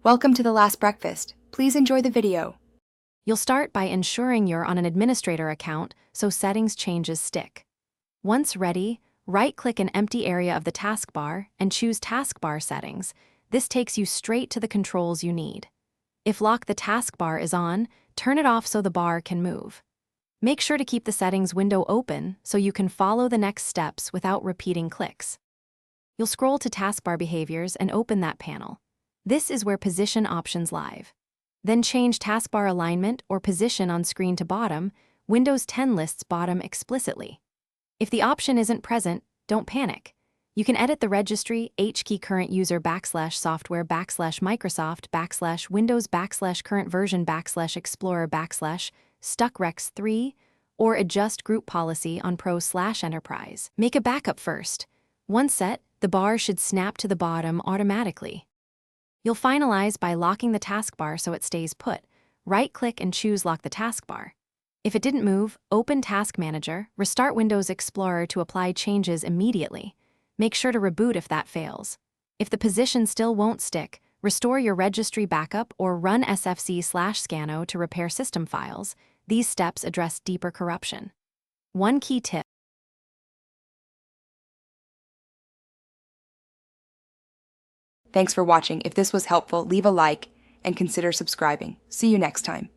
Welcome to the last breakfast. Please enjoy the video. You'll start by ensuring you're on an administrator account so settings changes stick. Once ready, right-click an empty area of the taskbar and choose Taskbar Settings. This takes you straight to the controls you need. If Lock the Taskbar is on, turn it off so the bar can move. Make sure to keep the settings window open so you can follow the next steps without repeating clicks. You'll scroll to Taskbar Behaviors and open that panel. This is where Position options live. Then change taskbar alignment or position on screen to bottom. Windows 10 lists bottom explicitly. If the option isn't present, don't panic. You can edit the registry /key current user /software /Microsoft /Windows /current version /Explorer /StuckRex3 or adjust group policy on Pro/Enterprise. Make a backup first. Once set, the bar should snap to the bottom automatically. You'll finalize by locking the taskbar so it stays put. Right-click and choose Lock the Taskbar. If it didn't move, open Task Manager, restart Windows Explorer to apply changes immediately. Make sure to reboot if that fails. If the position still won't stick, restore your registry backup or run sfc/scano to repair system files. These steps address deeper corruption. One key tip. Thanks for watching. If this was helpful, leave a like and consider subscribing. See you next time.